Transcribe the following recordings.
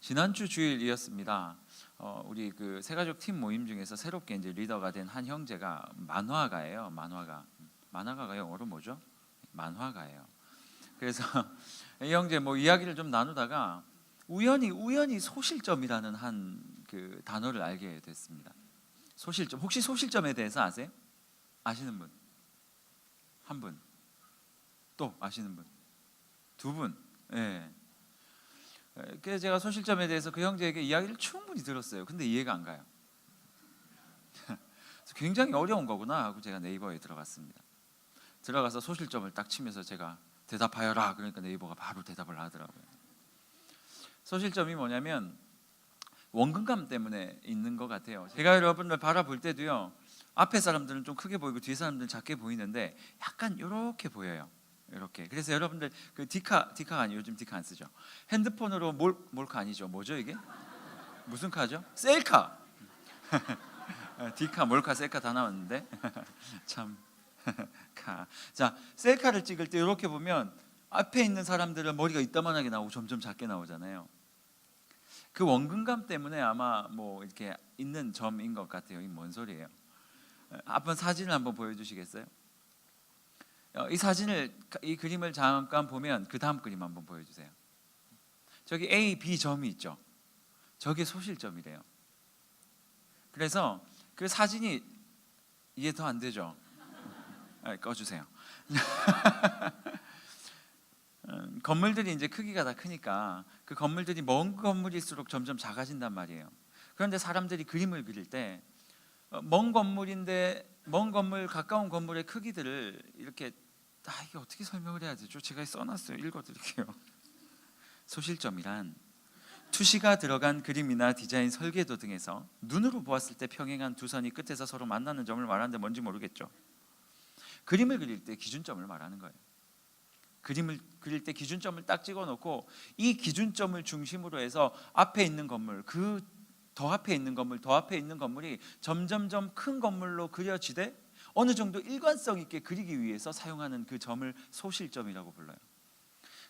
지난주 주일이었습니다. 우리 그 새가족 팀 모임 중에서 새롭게 이제 리더가 된 한 형제가 만화가예요. 만화가가 영어로 뭐죠? 만화가예요. 그래서 이 형제 뭐 이야기를 좀 나누다가 우연히 소실점이라는 한 그 단어를 알게 됐습니다. 소실점, 혹시 소실점에 대해서 아세요? 아시는 분? 한 분? 또 아시는 분? 두 분? 예. 그래서 제가 소실점에 대해서 그 형제에게 이야기를 충분히 들었어요. 근데 이해가 안 가요. 굉장히 어려운 거구나 하고 제가 네이버에 들어갔습니다. 들어가서 소실점을 딱 치면서 제가 대답하여라 그러니까 네이버가 바로 대답을 하더라고요. 소실점이 뭐냐면 원근감 때문에 있는 것 같아요. 제가 여러분을 바라볼 때도요, 앞에 사람들은 좀 크게 보이고 뒤에 사람들은 작게 보이는데 약간 이렇게 보여요. 이렇게. 그래서 여러분들 그 디카가 아니에요. 요즘 디카 안 쓰죠. 핸드폰으로 몰카 아니죠. 뭐죠 이게? 무슨 카죠? 셀카. 디카, 몰카, 셀카 다 나왔는데 참. 자, 셀카를 찍을 때 이렇게 보면 앞에 있는 사람들은 머리가 이따만하게 나오고 점점 작게 나오잖아요. 그 원근감 때문에 아마 뭐 이렇게 있는 점인 것 같아요. 이 뭔 소리예요? 한번 사진을 한번 보여주시겠어요? 이 그림을 잠깐 보면 그 다음 그림 한번 보여주세요. 저기 A, B 점이 있죠. 저게 소실점이래요. 그래서 그 사진이 이해 더 안 되죠? 꺼주세요. 건물들이 이제 크기가 다 크니까 그 건물들이 먼 건물일수록 점점 작아진단 말이에요. 그런데 사람들이 그림을 그릴 때 먼 건물 가까운 건물의 크기들을 이렇게 이게 어떻게 설명을 해야 되죠? 제가 써놨어요. 읽어드릴게요. 소실점이란 투시가 들어간 그림이나 디자인 설계도 등에서 눈으로 보았을 때 평행한 두 선이 끝에서 서로 만나는 점을 말하는데 뭔지 모르겠죠. 그림을 그릴 때 기준점을 말하는 거예요. 그림을 그릴 때 기준점을 딱 찍어놓고 이 기준점을 중심으로 해서 앞에 있는 건물, 그 더 앞에 있는 건물, 더 앞에 있는 건물이 점점점 큰 건물로 그려지되 어느 정도 일관성 있게 그리기 위해서 사용하는 그 점을 소실점이라고 불러요.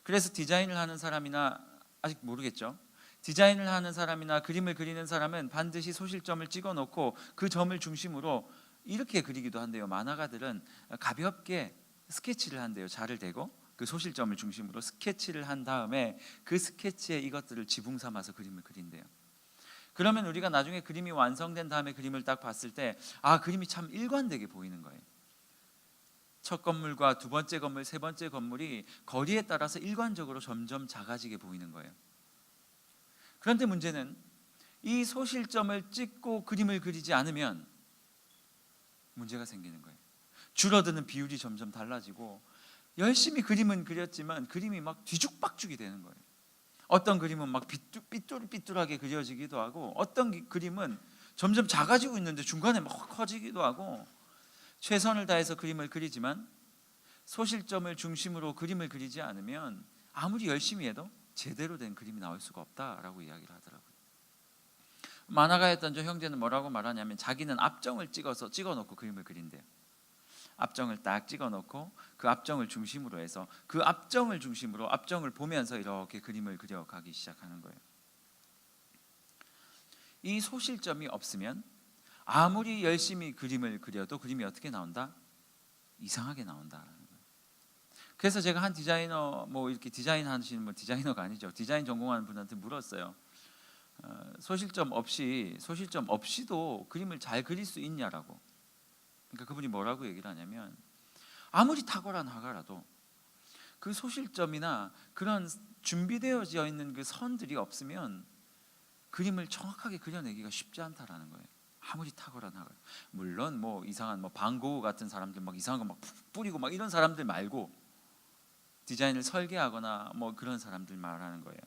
그래서 디자인을 하는 사람이나 아직 모르겠죠. 디자인을 하는 사람이나 그림을 그리는 사람은 반드시 소실점을 찍어놓고 그 점을 중심으로 이렇게 그리기도 한대요. 만화가들은 가볍게 스케치를 한대요. 자를 대고 그 소실점을 중심으로 스케치를 한 다음에 그 스케치에 이것들을 지붕 삼아서 그림을 그린대요. 그러면 우리가 나중에 그림이 완성된 다음에 그림을 딱 봤을 때 그림이 참 일관되게 보이는 거예요. 첫 건물과 두 번째 건물, 세 번째 건물이 거리에 따라서 일관적으로 점점 작아지게 보이는 거예요. 그런데 문제는 이 소실점을 찍고 그림을 그리지 않으면 문제가 생기는 거예요. 줄어드는 비율이 점점 달라지고 열심히 그림은 그렸지만 그림이 막 뒤죽박죽이 되는 거예요. 어떤 그림은 막 삐뚤삐뚤하게 그려지기도 하고 어떤 그림은 점점 작아지고 있는데 중간에 막 커지기도 하고 최선을 다해서 그림을 그리지만 소실점을 중심으로 그림을 그리지 않으면 아무리 열심히 해도 제대로 된 그림이 나올 수가 없다라고 이야기를 하더라고요. 만화가였던 저 형제는 뭐라고 말하냐면 자기는 앞정을 찍어놓고 그림을 그린대요. 앞정을 딱 찍어놓고 그 앞정을 중심으로 해서 그 앞정을 중심으로 앞정을 보면서 이렇게 그림을 그려가기 시작하는 거예요. 이 소실점이 없으면 아무리 열심히 그림을 그려도 그림이 어떻게 나온다? 이상하게 나온다라는 거예요. 그래서 제가 한 디자이너 뭐 이렇게 디자인 하시는 분, 디자이너가 아니죠. 디자인 전공하는 분한테 물었어요. 소실점 없이도 그림을 잘 그릴 수 있냐라고. 그러니까 그분이 뭐라고 얘기를 하냐면 아무리 탁월한 화가라도 그 소실점이나 그런 준비되어져 있는 그 선들이 없으면 그림을 정확하게 그려내기가 쉽지 않다라는 거예요. 아무리 탁월한 화가. 물론 뭐 이상한 반 고흐 같은 사람들 막 이상한 거 막 뿌리고 막 이런 사람들 말고 디자인을 설계하거나 뭐 그런 사람들 말하는 거예요.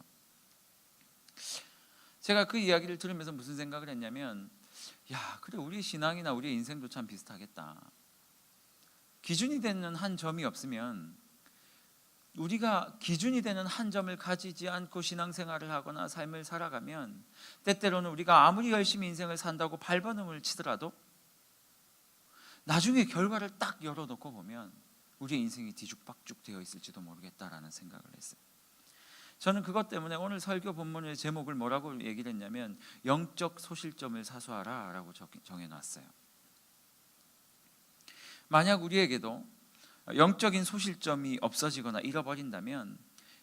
제가 그 이야기를 들으면서 무슨 생각을 했냐면 그래 우리 신앙이나 우리 인생도 참 비슷하겠다. 기준이 되는 한 점이 없으면 우리가 기준이 되는 한 점을 가지지 않고 신앙생활을 하거나 삶을 살아가면 때때로는 우리가 아무리 열심히 인생을 산다고 발버둥을 치더라도 나중에 결과를 딱 열어놓고 보면 우리의 인생이 뒤죽박죽 되어 있을지도 모르겠다라는 생각을 했어요. 저는 그것 때문에 오늘 설교 본문의 제목을 뭐라고 얘기를 했냐면 영적 소실점을 사수하라 라고 정해놨어요. 만약 우리에게도 영적인 소실점이 없어지거나 잃어버린다면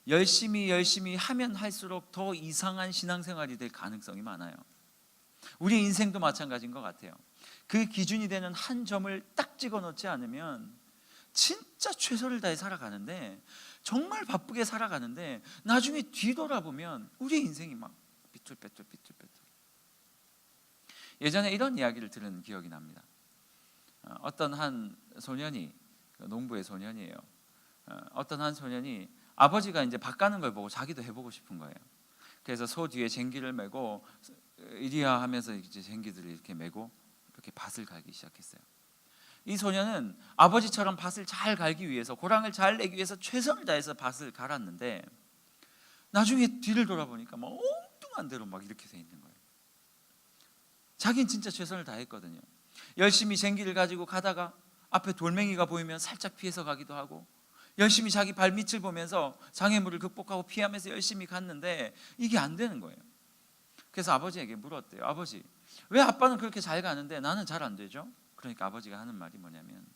열심히 하면 할수록 더 이상한 신앙생활이 될 가능성이 많아요. 우리 인생도 마찬가지인 것 같아요. 그 기준이 되는 한 점을 딱 찍어놓지 않으면 진짜 최선을 다해 살아가는데, 정말 바쁘게 살아가는데 나중에 뒤돌아보면 우리 인생이 막 삐뚤빼뚤. 예전에 이런 이야기를 들은 기억이 납니다. 어떤 한 소년이, 농부의 소년이에요. 어떤 한 소년이 아버지가 이제 밭 가는 걸 보고 자기도 해보고 싶은 거예요. 그래서 소 뒤에 쟁기를 메고 이리야 하면서 이제 쟁기들을 이렇게 메고 이렇게 밭을 갈기 시작했어요. 이 소년은 아버지처럼 밭을 잘 갈기 위해서, 고랑을 잘 내기 위해서 최선을 다해서 밭을 갈았는데 나중에 뒤를 돌아보니까 막 엉뚱한 대로 막 이렇게 돼 있는 거예요. 자기는 진짜 최선을 다했거든요. 열심히 쟁기를 가지고 가다가 앞에 돌멩이가 보이면 살짝 피해서 가기도 하고, 열심히 자기 발밑을 보면서 장애물을 극복하고 피하면서 열심히 갔는데 이게 안 되는 거예요. 그래서 아버지에게 물었대요. 아버지, 왜 아빠는 그렇게 잘 가는데 나는 잘 안 되죠? 그러니까 아버지가 하는 말이 뭐냐면,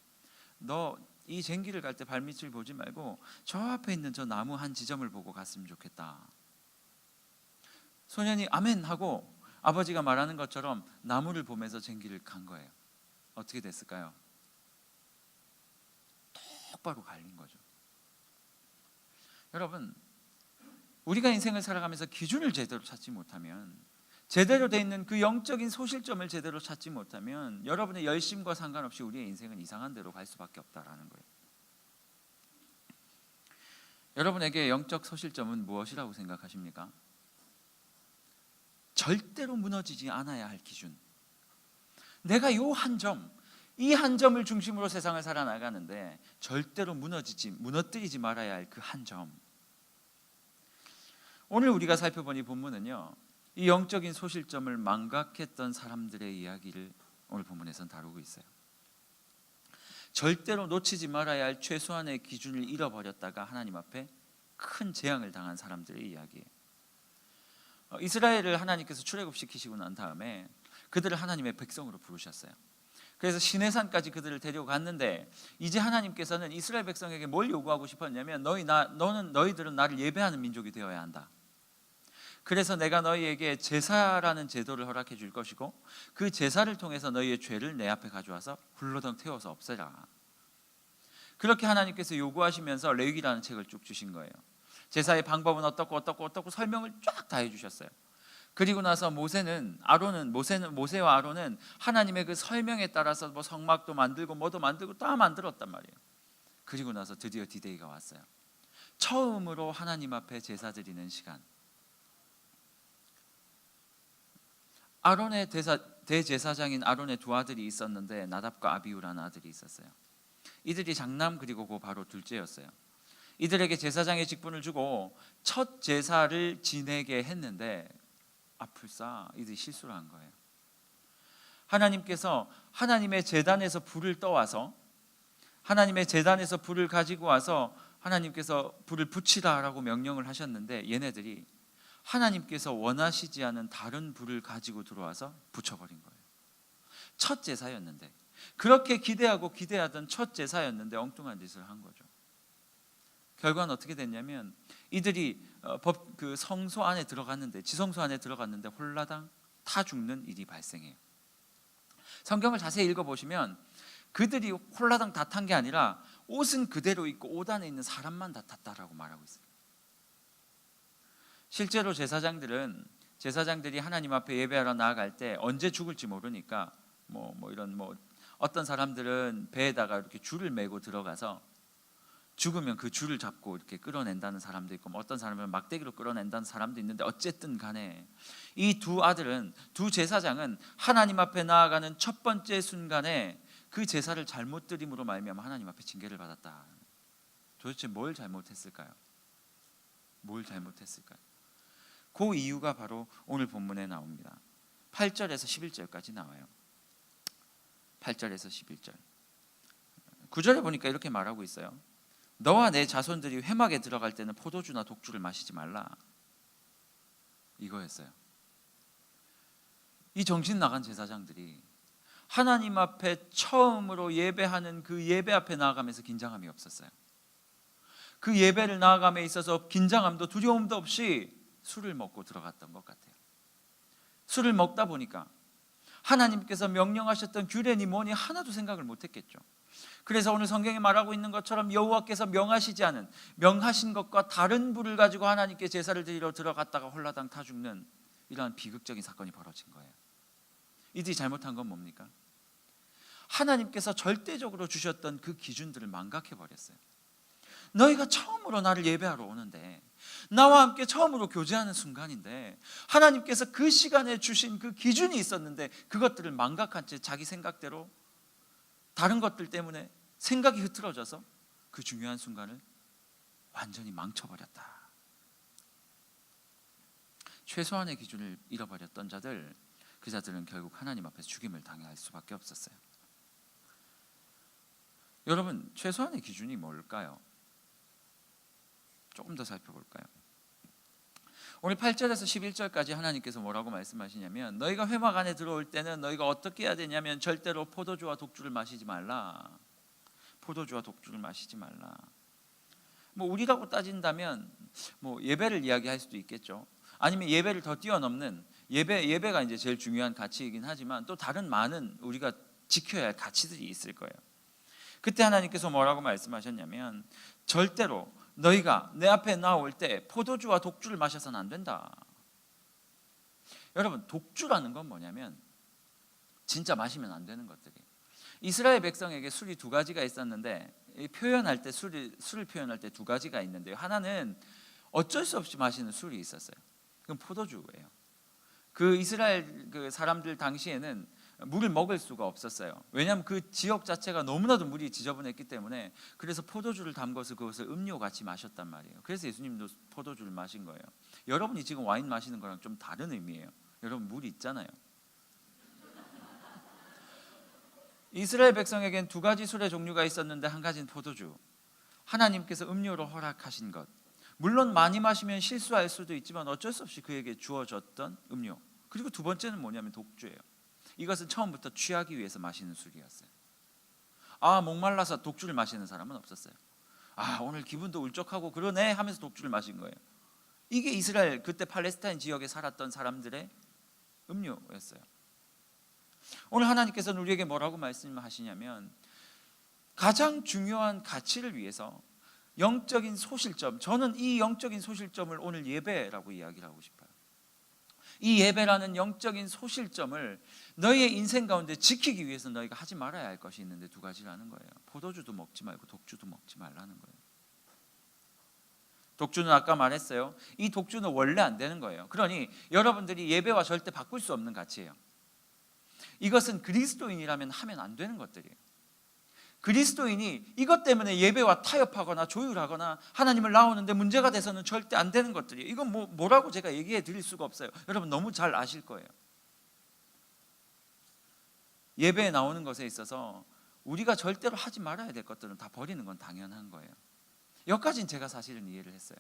너 이 쟁기를 갈 때 발밑을 보지 말고 저 앞에 있는 저 나무 한 지점을 보고 갔으면 좋겠다. 소년이 아멘 하고 아버지가 말하는 것처럼 나무를 보면서 쟁기를 간 거예요. 어떻게 됐을까요? 똑바로 갈린 거죠. 여러분, 우리가 인생을 살아가면서 기준을 제대로 찾지 못하면, 제대로 돼 있는 그 영적인 소실점을 제대로 찾지 못하면 여러분의 열심과 상관없이 우리의 인생은 이상한 데로 갈 수밖에 없다라는 거예요. 여러분에게 영적 소실점은 무엇이라고 생각하십니까? 절대로 무너지지 않아야 할 기준. 내가 이 한 점을 중심으로 세상을 살아나가는데 절대로 무너뜨리지 말아야 할 그 한 점. 오늘 우리가 살펴본 이 본문은요, 이 영적인 소실점을 망각했던 사람들의 이야기를 오늘 본문에서는 다루고 있어요. 절대로 놓치지 말아야 할 최소한의 기준을 잃어버렸다가 하나님 앞에 큰 재앙을 당한 사람들의 이야기예요. 이스라엘을 하나님께서 출애굽시키시고 난 다음에 그들을 하나님의 백성으로 부르셨어요. 그래서 시내산까지 그들을 데려갔는데 이제 하나님께서는 이스라엘 백성에게 뭘 요구하고 싶었냐면, 너희들은 나를 예배하는 민족이 되어야 한다. 그래서 내가 너희에게 제사라는 제도를 허락해 줄 것이고 그 제사를 통해서 너희의 죄를 내 앞에 가져와서 훌러덩 태워서 없애라. 그렇게 하나님께서 요구하시면서 레위기라는 책을 쭉 주신 거예요. 제사의 방법은 어떻고 설명을 쫙 다 해주셨어요. 그리고 나서 모세와 아론은 하나님의 그 설명에 따라서 뭐 성막도 만들고 뭐도 만들고 다 만들었단 말이에요. 그리고 나서 드디어 디데이가 왔어요. 처음으로 하나님 앞에 제사 드리는 시간. 아론의 대제사장인 아론의 두 아들이 있었는데 나답과 아비후라는 아들이 있었어요. 이들이 장남 그리고 그 바로 둘째였어요. 이들에게 제사장의 직분을 주고 첫 제사를 지내게 했는데 아플싸 이들이 실수를 한 거예요. 하나님께서 하나님의 제단에서 불을 떠와서, 하나님의 제단에서 불을 가지고 와서 하나님께서 불을 붙이라라고 명령을 하셨는데 얘네들이 하나님께서 원하시지 않은 다른 불을 가지고 들어와서 붙여버린 거예요. 첫 제사였는데, 그렇게 기대하던 첫 제사였는데 엉뚱한 짓을 한 거죠. 결과는 어떻게 됐냐면 이들이 그 성소 안에 들어갔는데, 지성소 안에 들어갔는데 홀라당 타 죽는 일이 발생해요. 성경을 자세히 읽어보시면 그들이 홀라당 다 탄 게 아니라 옷은 그대로 입고 옷 안에 있는 사람만 다 탔다라고 말하고 있어요. 실제로 제사장들이 하나님 앞에 예배하러 나아갈 때 언제 죽을지 모르니까 어떤 사람들은 배에다가 이렇게 줄을 메고 들어가서 죽으면 그 줄을 잡고 이렇게 끌어낸다는 사람도 있고, 어떤 사람은 막대기로 끌어낸다는 사람도 있는데, 어쨌든 간에 이 두 제사장은 하나님 앞에 나아가는 첫 번째 순간에 그 제사를 잘못 드림으로 말미암아 하나님 앞에 징계를 받았다. 도대체 뭘 잘못했을까요? 그 이유가 바로 오늘 본문에 나옵니다. 8절에서 11절까지 나와요. 8절에서 11절. 9절에 보니까 이렇게 말하고 있어요. 너와 내 자손들이 회막에 들어갈 때는 포도주나 독주를 마시지 말라, 이거였어요. 이 정신 나간 제사장들이 하나님 앞에 처음으로 예배하는 그 예배 앞에 나아가면서 긴장함이 없었어요. 그 예배를 나아감에 있어서 긴장함도 두려움도 없이 술을 먹고 들어갔던 것 같아요. 술을 먹다 보니까 하나님께서 명령하셨던 규례니 뭐니 하나도 생각을 못했겠죠. 그래서 오늘 성경에 말하고 있는 것처럼 여호와께서 명하시지 않은, 명하신 것과 다른 불을 가지고 하나님께 제사를 드리러 들어갔다가 홀라당 타 죽는 이러한 비극적인 사건이 벌어진 거예요. 이들이 잘못한 건 뭡니까? 하나님께서 절대적으로 주셨던 그 기준들을 망각해버렸어요. 너희가 처음으로 나를 예배하러 오는데, 나와 함께 처음으로 교제하는 순간인데, 하나님께서 그 시간에 주신 그 기준이 있었는데 그것들을 망각한 채 자기 생각대로 다른 것들 때문에 생각이 흐트러져서 그 중요한 순간을 완전히 망쳐버렸다. 최소한의 기준을 잃어버렸던 자들, 그 자들은 결국 하나님 앞에서 죽임을 당할 수밖에 없었어요. 여러분, 최소한의 기준이 뭘까요? 조금 더 살펴볼까요? 오늘 8절에서 11절까지 하나님께서 뭐라고 말씀하시냐면, 너희가 회막 안에 들어올 때는 너희가 어떻게 해야 되냐면 절대로 포도주와 독주를 마시지 말라. 포도주와 독주를 마시지 말라. 뭐 우리라고 따진다면 뭐 예배를 이야기할 수도 있겠죠. 아니면 예배를 더 뛰어넘는 예배가 이제 제일 중요한 가치이긴 하지만 또 다른 많은 우리가 지켜야 할 가치들이 있을 거예요. 그때 하나님께서 뭐라고 말씀하셨냐면, 절대로 너희가 내 앞에 나올 때 포도주와 독주를 마셔서는 안 된다. 여러분, 독주라는 건 뭐냐면 진짜 마시면 안 되는 것들이, 이스라엘 백성에게 술이 두 가지가 있었는데, 표현할 때 술을 표현할 때 두 가지가 있는데요, 하나는 어쩔 수 없이 마시는 술이 있었어요. 그건 포도주예요. 그 이스라엘 그 사람들 당시에는 물을 먹을 수가 없었어요. 왜냐하면 그 지역 자체가 너무나도 물이 지저분했기 때문에. 그래서 포도주를 담궈서 그것을 음료같이 마셨단 말이에요. 그래서 예수님도 포도주를 마신 거예요. 여러분이 지금 와인 마시는 거랑 좀 다른 의미예요. 여러분, 물이 있잖아요. 이스라엘 백성에겐 두 가지 술의 종류가 있었는데 한 가지는 포도주, 하나님께서 음료로 허락하신 것. 물론 많이 마시면 실수할 수도 있지만 어쩔 수 없이 그에게 주어졌던 음료. 그리고 두 번째는 뭐냐면 독주예요. 이것은 처음부터 취하기 위해서 마시는 술이었어요. 목말라서 독주를 마시는 사람은 없었어요. 오늘 기분도 울적하고 그러네 하면서 독주를 마신 거예요. 이게 이스라엘, 그때 팔레스타인 지역에 살았던 사람들의 음료였어요. 오늘 하나님께서는 우리에게 뭐라고 말씀하시냐면, 가장 중요한 가치를 위해서 영적인 소실점, 저는 이 영적인 소실점을 오늘 예배라고 이야기를 하고 싶어요. 이 예배라는 영적인 소실점을 너희의 인생 가운데 지키기 위해서 너희가 하지 말아야 할 것이 있는데 두 가지라는 거예요. 포도주도 먹지 말고 독주도 먹지 말라는 거예요. 독주는 아까 말했어요. 이 독주는 원래 안 되는 거예요. 그러니 여러분들이 예배와 절대 바꿀 수 없는 가치예요. 이것은 그리스도인이라면 하면 안 되는 것들이에요. 그리스도인이 이것 때문에 예배와 타협하거나 조율하거나 하나님을 나오는데 문제가 돼서는 절대 안 되는 것들이에요. 이건 뭐라고 제가 얘기해 드릴 수가 없어요. 여러분 너무 잘 아실 거예요. 예배에 나오는 것에 있어서 우리가 절대로 하지 말아야 될 것들은 다 버리는 건 당연한 거예요. 여기까지는 제가 사실은 이해를 했어요.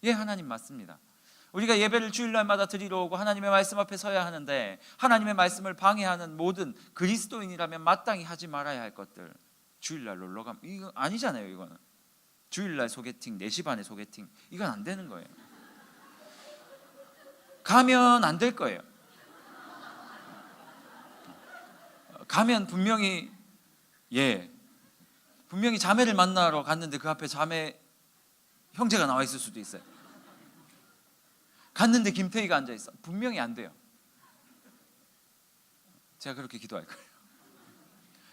하나님 맞습니다. 우리가 예배를 주일날마다 드리러 오고 하나님의 말씀 앞에 서야 하는데, 하나님의 말씀을 방해하는 모든 그리스도인이라면 마땅히 하지 말아야 할 것들, 주일날 놀러 가면 이거 아니잖아요. 이거는 주일날 소개팅, 4시 반에 소개팅, 이건 안 되는 거예요. 가면 안 될 거예요. 가면 분명히 자매를 만나러 갔는데 그 앞에 자매 형제가 나와 있을 수도 있어요. 갔는데 김태희가 앉아 있어. 분명히 안 돼요. 제가 그렇게 기도할 거예요.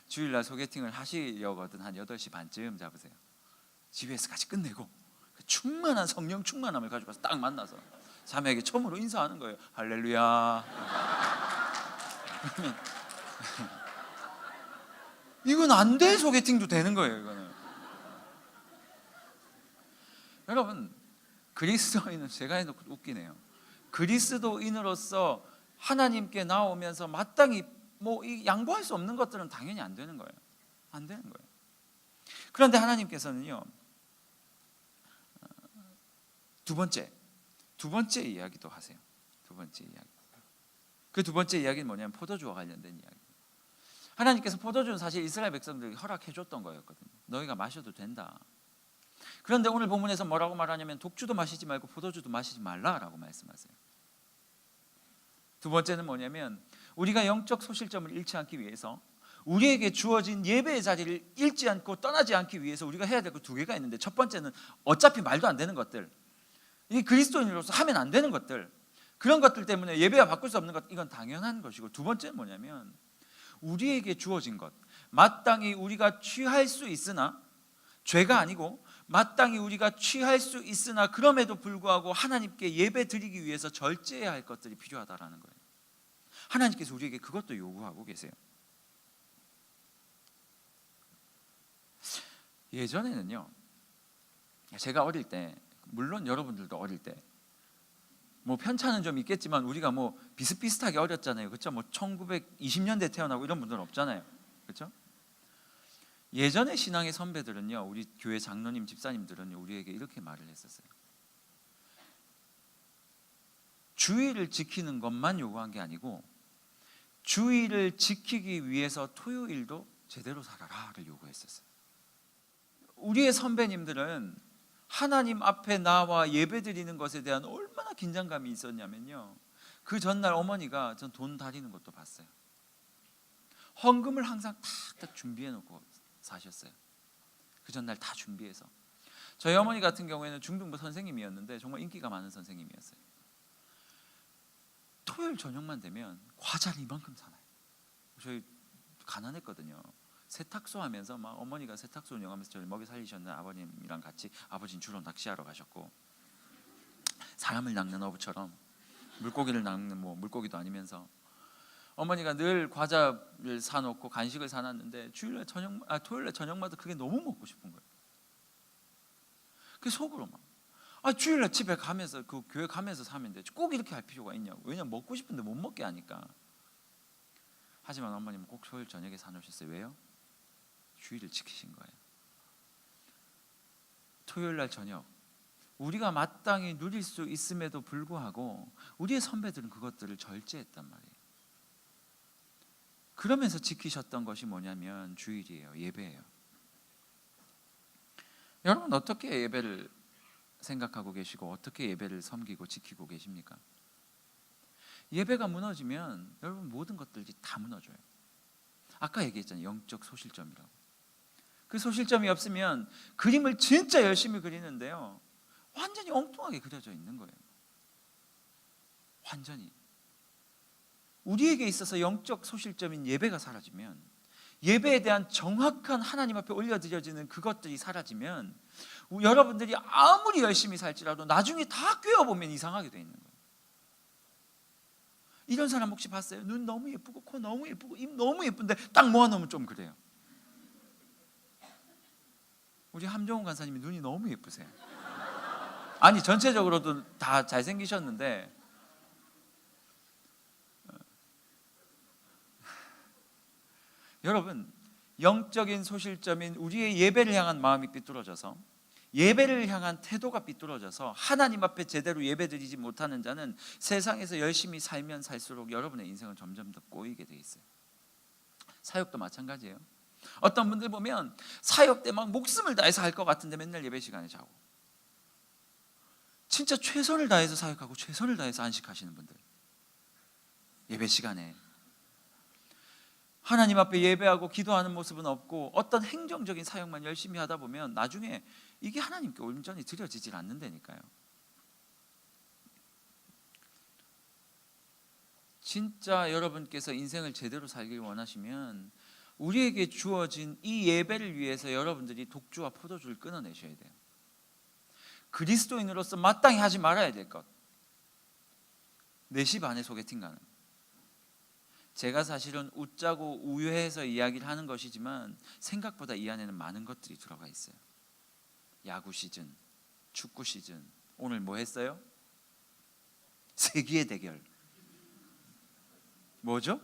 주일날 소개팅을 하시려거든 한 8시 반쯤 잡으세요. 집에서 같이 끝내고 충만한 성령 충만함을 가지고 와서 딱 만나서 자매에게 처음으로 인사하는 거예요. 할렐루야. 그러면 이건 안 돼. 소개팅도 되는 거예요. 이거는. 여러분, 그리스도인은, 제가 해놓고 웃기네요. 그리스도인으로서 하나님께 나오면서 마땅히 양보할 수 없는 것들은 당연히 안 되는 거예요. 안 되는 거예요. 그런데 하나님께서는요, 두 번째 이야기도 하세요. 두 번째 이야기. 그 두 번째 이야기는 뭐냐면 포도주와 관련된 이야기. 하나님께서 포도주는 사실 이스라엘 백성들에게 허락해 줬던 거였거든요. 너희가 마셔도 된다. 그런데 오늘 본문에서 뭐라고 말하냐면 독주도 마시지 말고 포도주도 마시지 말라라고 말씀하세요. 두 번째는 뭐냐면 우리가 영적 소실점을 잃지 않기 위해서 우리에게 주어진 예배의 자리를 잃지 않고 떠나지 않기 위해서 우리가 해야 될 것 두 개가 있는데, 첫 번째는 어차피 말도 안 되는 것들, 이 그리스도인으로서 하면 안 되는 것들, 그런 것들 때문에 예배와 바꿀 수 없는 것, 이건 당연한 것이고, 두 번째는 뭐냐면 우리에게 주어진 것, 마땅히 우리가 취할 수 있으나, 죄가 아니고 마땅히 우리가 취할 수 있으나 그럼에도 불구하고 하나님께 예배 드리기 위해서 절제해야 할 것들이 필요하다라는 거예요. 하나님께서 우리에게 그것도 요구하고 계세요. 예전에는요, 제가 어릴 때, 물론 여러분들도 어릴 때 뭐 편차는 좀 있겠지만 우리가 뭐 비슷비슷하게 어렸잖아요. 그렇죠? 뭐 1920년대 태어나고 이런 분들은 없잖아요. 그렇죠? 예전의 신앙의 선배들은요, 우리 교회 장로님, 집사님들은요, 우리에게 이렇게 말을 했었어요. 주의를 지키는 것만 요구한 게 아니고 주의를 지키기 위해서 토요일도 제대로 살아라를 요구했었어요. 우리의 선배님들은 하나님 앞에 나와 예배드리는 것에 대한 얼마나 긴장감이 있었냐면요, 그 전날 어머니가 전 돈 다리는 것도 봤어요. 헌금을 항상 탁탁 준비해 놓고 사셨어요. 그 전날 다 준비해서. 저희 어머니 같은 경우에는 중등부 선생님이었는데 정말 인기가 많은 선생님이었어요. 토요일 저녁만 되면 과자를 이만큼 사놔요. 저희 가난했거든요. 세탁소 하면서 막 어머니가 세탁소 운영하면서 저를 먹여 살리셨는 아버님이랑 같이, 아버지는 주로 낚시하러 가셨고, 사람을 낚는 어부처럼 물고기를 낚는 뭐 물고기도 아니면서 어머니가 늘 과자를 사놓고 간식을 사놨는데 토요일에 저녁마다 그게 너무 먹고 싶은 거예요. 그 속으로 막 주일날 집에 가면서 그 교회 가면서 사면 되지, 꼭 이렇게 할 필요가 있냐고. 왜냐면 먹고 싶은데 못 먹게 하니까. 하지만 어머님은 꼭 토요일 저녁에 사놓으셨어요. 왜요? 주의를 지키신 거예요. 토요일날 저녁 우리가 마땅히 누릴 수 있음에도 불구하고 우리의 선배들은 그것들을 절제했단 말이에요. 그러면서 지키셨던 것이 뭐냐면 주일이에요. 예배예요. 여러분 어떻게 예배를 생각하고 계시고 어떻게 예배를 섬기고 지키고 계십니까? 예배가 무너지면 여러분 모든 것들이 다 무너져요. 아까 얘기했잖아요. 영적 소실점이라고. 그 소실점이 없으면 그림을 진짜 열심히 그리는데요, 완전히 엉뚱하게 그려져 있는 거예요. 완전히. 우리에게 있어서 영적 소실점인 예배가 사라지면, 예배에 대한 정확한 하나님 앞에 올려드려지는 그것들이 사라지면 여러분들이 아무리 열심히 살지라도 나중에 다 꿰어보면 이상하게 돼 있는 거예요. 이런 사람 혹시 봤어요? 눈 너무 예쁘고 코 너무 예쁘고 입 너무 예쁜데 딱 모아놓으면 좀 그래요. 우리 함정훈 간사님이 눈이 너무 예쁘세요. 아니 전체적으로도 다 잘생기셨는데 여러분, 영적인 소실점인 우리의 예배를 향한 마음이 삐뚤어져서, 예배를 향한 태도가 삐뚤어져서 하나님 앞에 제대로 예배드리지 못하는 자는 세상에서 열심히 살면 살수록 여러분의 인생은 점점 더 꼬이게 돼 있어요. 사역도 마찬가지예요. 어떤 분들 보면 사역 때 막 목숨을 다해서 할 것 같은데 맨날 예배 시간에 자고, 진짜 최선을 다해서 사역하고 최선을 다해서 안식하시는 분들, 예배 시간에 하나님 앞에 예배하고 기도하는 모습은 없고 어떤 행정적인 사역만 열심히 하다 보면 나중에 이게 하나님께 온전히 드려지질 않는다니까요. 진짜 여러분께서 인생을 제대로 살길 원하시면 우리에게 주어진 이 예배를 위해서 여러분들이 독주와 포도주를 끊어내셔야 돼요. 그리스도인으로서 마땅히 하지 말아야 될 것, 4시 반에 소개팅 가는, 제가 사실은 웃자고 우회해서 이야기를 하는 것이지만 생각보다 이 안에는 많은 것들이 들어가 있어요. 야구 시즌, 축구 시즌, 오늘 뭐 했어요? 세기의 대결. 뭐죠?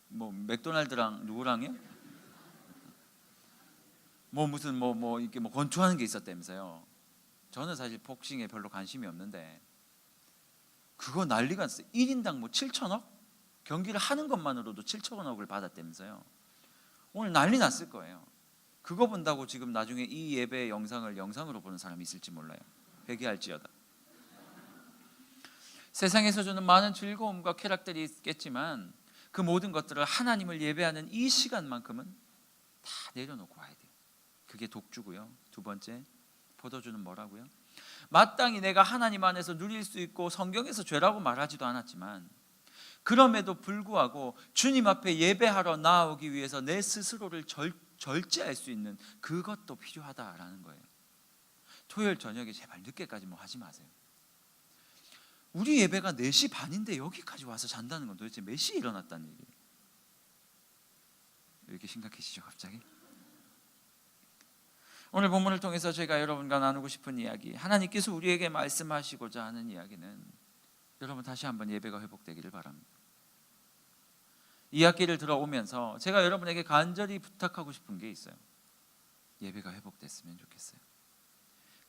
뭐 맥도날드랑 누구랑요? 뭐 무슨 뭐 이렇게 뭐 권투하는 게 있었다면서요. 저는 사실 복싱에 별로 관심이 없는데 그거 난리가 났어요. 1인당 뭐 7천억? 경기를 하는 것만으로도 7천억을 받았다면서요. 오늘 난리 났을 거예요. 그거 본다고 지금 나중에 이 예배 영상을 영상으로 보는 사람이 있을지 몰라요. 회개할지어다. 세상에서 주는 많은 즐거움과 쾌락들이 있겠지만 그 모든 것들을 하나님을 예배하는 이 시간만큼은 다 내려놓고 와야 돼요. 그게 독주고요. 두 번째, 포도주는 뭐라고요? 마땅히 내가 하나님 안에서 누릴 수 있고 성경에서 죄라고 말하지도 않았지만 그럼에도 불구하고 주님 앞에 예배하러 나오기 위해서 내 스스로를 절제할 수 있는 그것도 필요하다라는 거예요. 토요일 저녁에 제발 늦게까지 뭐 하지 마세요. 우리 예배가 4시 반인데 여기까지 와서 잔다는 건 도대체 몇 시에 일어났다는 얘기예요. 이렇게 심각해지죠 갑자기? 오늘 본문을 통해서 제가 여러분과 나누고 싶은 이야기, 하나님께서 우리에게 말씀하시고자 하는 이야기는 여러분 다시 한번 예배가 회복되기를 바랍니다. 이 학기를 들어오면서 제가 여러분에게 간절히 부탁하고 싶은 게 있어요. 예배가 회복됐으면 좋겠어요.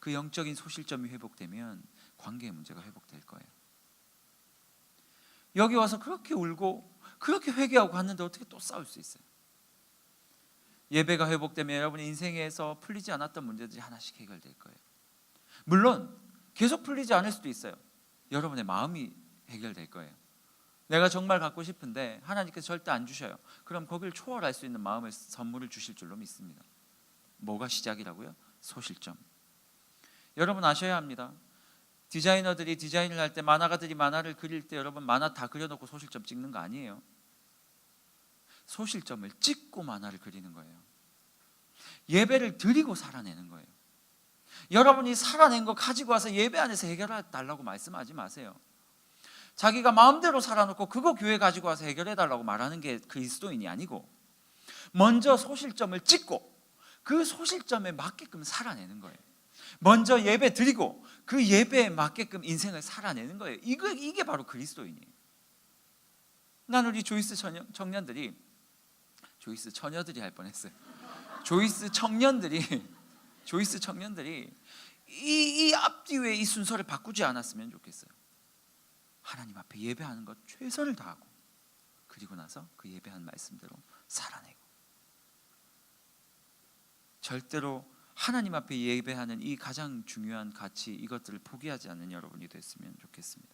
그 영적인 소실점이 회복되면 관계의 문제가 회복될 거예요. 여기 와서 그렇게 울고 그렇게 회개하고 갔는데 어떻게 또 싸울 수 있어요? 예배가 회복되면 여러분의 인생에서 풀리지 않았던 문제들이 하나씩 해결될 거예요. 물론 계속 풀리지 않을 수도 있어요. 여러분의 마음이 해결될 거예요. 내가 정말 갖고 싶은데 하나님께서 절대 안 주셔요. 그럼 거기를 초월할 수 있는 마음의 선물을 주실 줄로 믿습니다. 뭐가 시작이라고요? 소실점. 여러분 아셔야 합니다. 디자이너들이 디자인을 할 때, 만화가들이 만화를 그릴 때 여러분 만화 다 그려놓고 소실점 찍는 거 아니에요. 소실점을 찍고 만화를 그리는 거예요. 예배를 드리고 살아내는 거예요. 여러분이 살아낸 거 가지고 와서 예배 안에서 해결해 달라고 말씀하지 마세요. 자기가 마음대로 살아놓고 그거 교회 가지고 와서 해결해 달라고 말하는 게 그리스도인이 아니고 먼저 소실점을 찍고 그 소실점에 맞게끔 살아내는 거예요. 먼저 예배 드리고 그 예배에 맞게끔 인생을 살아내는 거예요. 이게 바로 그리스도인이에요. 난 우리 조이스 청년들이, 조이스 처녀들이 할 뻔했어요. 조이스 청년들이 이 앞뒤의 이 순서를 바꾸지 않았으면 좋겠어요. 하나님 앞에 예배하는 것 최선을 다하고 그리고 나서 그 예배한 말씀대로 살아내고, 절대로 하나님 앞에 예배하는 이 가장 중요한 가치, 이것들을 포기하지 않는 여러분이 됐으면 좋겠습니다.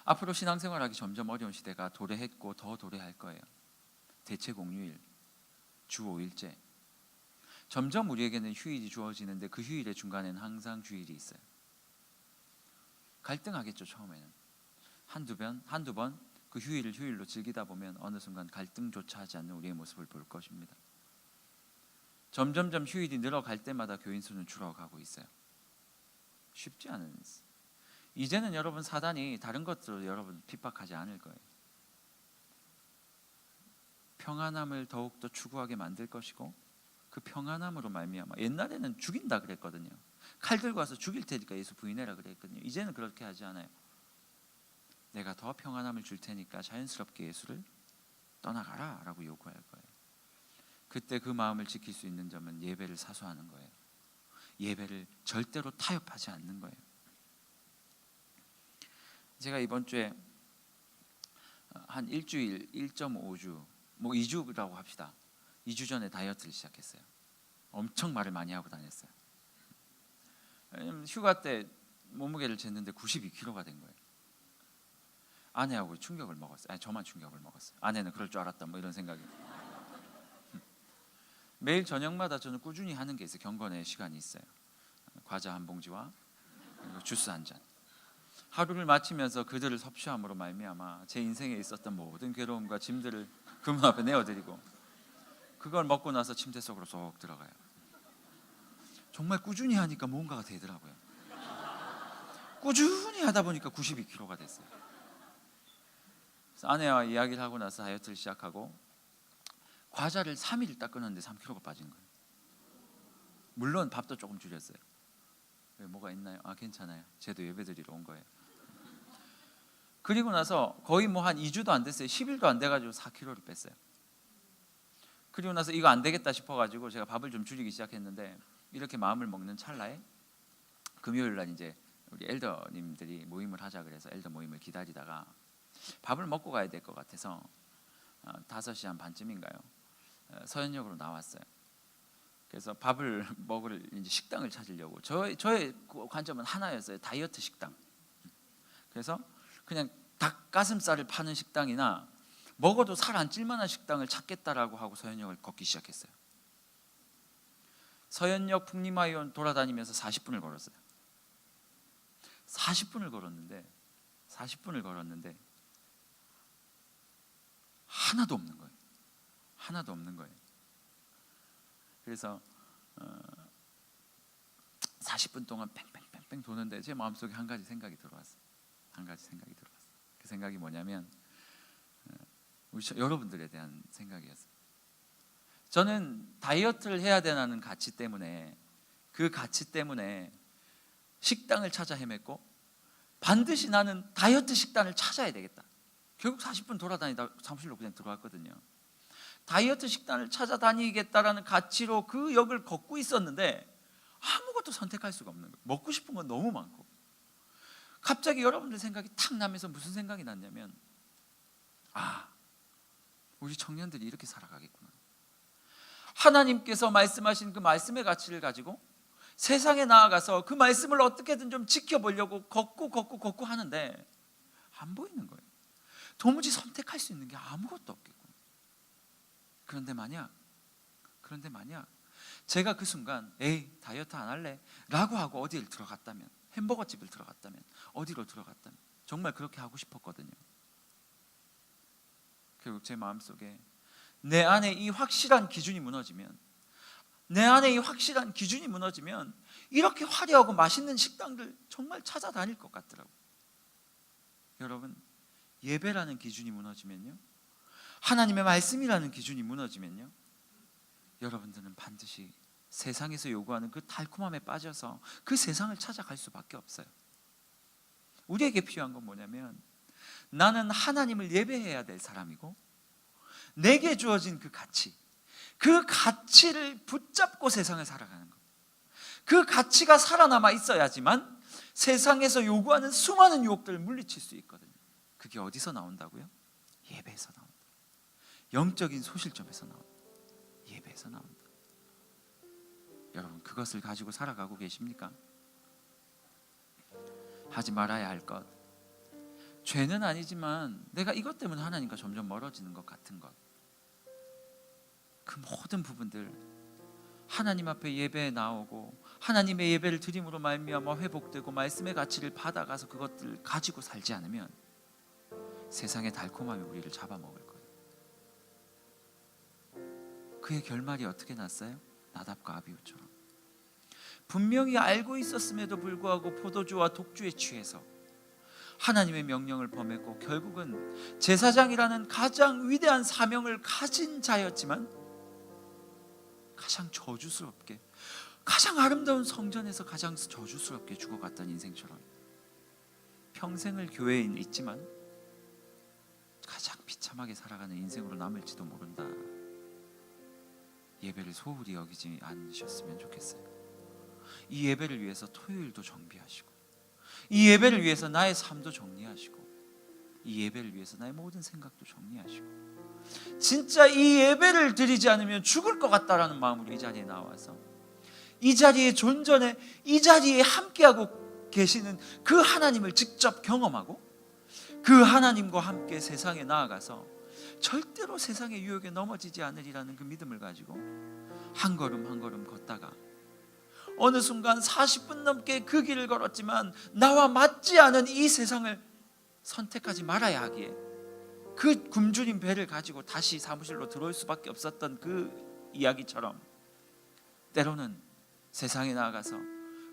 앞으로 신앙생활하기 점점 어려운 시대가 도래했고 더 도래할 거예요. 대체 공휴일, 주 5일째, 점점 우리에게는 휴일이 주어지는데 그 휴일의 중간에는 항상 주일이 있어요. 갈등하겠죠. 처음에는 한두 번 그 휴일을 휴일로 즐기다 보면 어느 순간 갈등조차 하지 않는 우리의 모습을 볼 것입니다. 점점점 휴일이 늘어갈 때마다 교인 수는 줄어가고 있어요. 쉽지 않은, 이제는 여러분 사단이 다른 것들로 여러분 핍박하지 않을 거예요. 평안함을 더욱더 추구하게 만들 것이고, 그 평안함으로 말미암아, 옛날에는 죽인다 그랬거든요. 칼 들고 와서 죽일 테니까 예수 부인해라 그랬거든요. 이제는 그렇게 하지 않아요. 내가 더 평안함을 줄 테니까 자연스럽게 예수를 떠나가라 라고 요구할 거예요. 그때 그 마음을 지킬 수 있는 점은 예배를 사수하는 거예요. 예배를 절대로 타협하지 않는 거예요. 제가 이번 주에 한 일주일, 1.5주, 뭐 2주라고 합시다. 2주 전에 다이어트를 시작했어요. 엄청 말을 많이 하고 다녔어요. 왜냐면 휴가 때 몸무게를 쟀는데 92kg가 된 거예요. 아내하고 충격을 먹었어요. 아니, 저만 충격을 먹었어요. 아내는 그럴 줄 알았다 뭐 이런 생각이. 매일 저녁마다 저는 꾸준히 하는 게 있어요. 경건의 시간이 있어요. 과자 한 봉지와 그리고 주스 한 잔. 하루를 마치면서 그들을 섭취함으로 말미암아 제 인생에 있었던 모든 괴로움과 짐들을 그분 앞에 내어드리고, 그걸 먹고 나서 침대 속으로 쏙 들어가요. 정말 꾸준히 하니까 뭔가가 되더라고요. 꾸준히 하다 보니까 92kg가 됐어요. 그래서 아내와 이야기를 하고 나서 다이어트를 시작하고, 과자를 3일 딱 끊었는데 3kg가 빠진 거예요. 물론 밥도 조금 줄였어요. 왜, 뭐가 있나요? 아, 괜찮아요. 쟤도 예배드리러 온 거예요. 그리고 나서 거의 뭐 한 2주도 안 됐어요. 10일도 안 돼가지고 4kg를 뺐어요. 그리고 나서 이거 안 되겠다 싶어가지고 제가 밥을 좀 줄이기 시작했는데, 이렇게 마음을 먹는 찰나에 금요일 날 이제 우리 엘더님들이 모임을 하자 그래서 엘더 모임을 기다리다가 밥을 먹고 가야 될 것 같아서 5시 한 반쯤인가요? 서현역으로 나왔어요. 그래서 밥을 먹을 이제 식당을 찾으려고 저의 관점은 하나였어요. 다이어트 식당. 그래서 그냥 닭가슴살을 파는 식당이나 먹어도 살 안 찔 만한 식당을 찾겠다라고 하고 서현역을 걷기 시작했어요. 서현역 풍림하이원 돌아다니면서 40분을 걸었어요. 40분을 걸었는데 하나도 없는 거예요. 하나도 없는 거예요. 그래서 40분 동안 뺑뺑뺑뺑 도는데 제 마음속에 한 가지 생각이 들어왔어요. 그 생각이 뭐냐면 여러분들에 대한 생각이었어요. 저는 다이어트를 해야 되는 가치 때문에 그 가치 때문에 식당을 찾아 헤맸고 반드시 나는 다이어트 식단을 찾아야 되겠다. 결국 40분 돌아다니다 사무실로 그냥 들어왔거든요. 다이어트 식단을 찾아다니겠다라는 가치로 그 역을 걷고 있었는데 아무것도 선택할 수가 없는 거예요. 먹고 싶은 건 너무 많고. 갑자기 여러분들 생각이 탁 나면서 무슨 생각이 났냐면 우리 청년들이 이렇게 살아가겠구나. 하나님께서 말씀하신 그 말씀의 가치를 가지고 세상에 나아가서 그 말씀을 어떻게든 좀 지켜보려고 걷고 하는데 안 보이는 거예요. 도무지 선택할 수 있는 게 아무것도 없겠구나. 그런데 만약 제가 그 순간 다이어트 안 할래 라고 하고 어디를 들어갔다면, 햄버거 집을 들어갔다면, 어디로 들어갔다면 정말 그렇게 하고 싶었거든요. 결국 제 마음속에 내 안에 이 확실한 기준이 무너지면 이렇게 화려하고 맛있는 식당들 정말 찾아다닐 것 같더라고요. 여러분, 예배라는 기준이 무너지면요, 하나님의 말씀이라는 기준이 무너지면요, 여러분들은 반드시 세상에서 요구하는 그 달콤함에 빠져서 그 세상을 찾아갈 수밖에 없어요. 우리에게 필요한 건 뭐냐면, 나는 하나님을 예배해야 될 사람이고 내게 주어진 그 가치를 붙잡고 세상을 살아가는 것. 그 가치가 살아남아 있어야지만 세상에서 요구하는 수많은 유혹들을 물리칠 수 있거든요. 그게 어디서 나온다고요? 예배에서 나온다. 영적인 소실점에서 나온다. 예배에서 나온다. 여러분, 그것을 가지고 살아가고 계십니까? 하지 말아야 할 것, 죄는 아니지만 내가 이것 때문에 하나님과 점점 멀어지는 것 같은 것, 그 모든 부분들 하나님 앞에 예배에 나오고 하나님의 예배를 드림으로 말미암아 회복되고 말씀의 가치를 받아가서 그것들을 가지고 살지 않으면 세상의 달콤함이 우리를 잡아먹을 거예요. 그의 결말이 어떻게 났어요? 나답과 아비후처럼 분명히 알고 있었음에도 불구하고 포도주와 독주에 취해서 하나님의 명령을 범했고 결국은 제사장이라는 가장 위대한 사명을 가진 자였지만 가장 저주스럽게, 가장 아름다운 성전에서 가장 저주스럽게 죽어갔던 인생처럼 평생을 교회에 있지만 가장 비참하게 살아가는 인생으로 남을지도 모른다. 예배를 소홀히 여기지 않으셨으면 좋겠어요. 이 예배를 위해서 토요일도 정비하시고, 이 예배를 위해서 나의 삶도 정리하시고, 이 예배를 위해서 나의 모든 생각도 정리하시고, 진짜 이 예배를 드리지 않으면 죽을 것 같다라는 마음으로 이 자리에 나와서 이 자리에 존전해, 이 자리에 함께하고 계시는 그 하나님을 직접 경험하고 그 하나님과 함께 세상에 나아가서 절대로 세상의 유혹에 넘어지지 않으리라는 그 믿음을 가지고 한 걸음 한 걸음 걷다가 어느 순간 40분 넘게 그 길을 걸었지만 나와 맞지 않은 이 세상을 선택하지 말아야 하기에 그 굶주린 배를 가지고 다시 사무실로 들어올 수밖에 없었던 그 이야기처럼 때로는 세상에 나아가서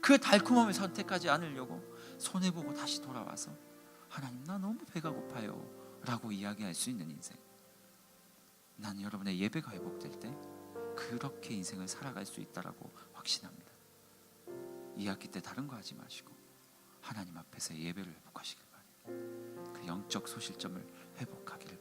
그 달콤함을 선택하지 않으려고 손해보고 다시 돌아와서 하나님, 나 너무 배가 고파요 라고 이야기할 수 있는 인생. 난 여러분의 예배가 회복될 때 그렇게 인생을 살아갈 수 있다라고 확신합니다. 이 학기 때 다른 거 하지 마시고 하나님 앞에서 예배를 회복하시길 바랍니다. 그 영적 소실점을 회복하기를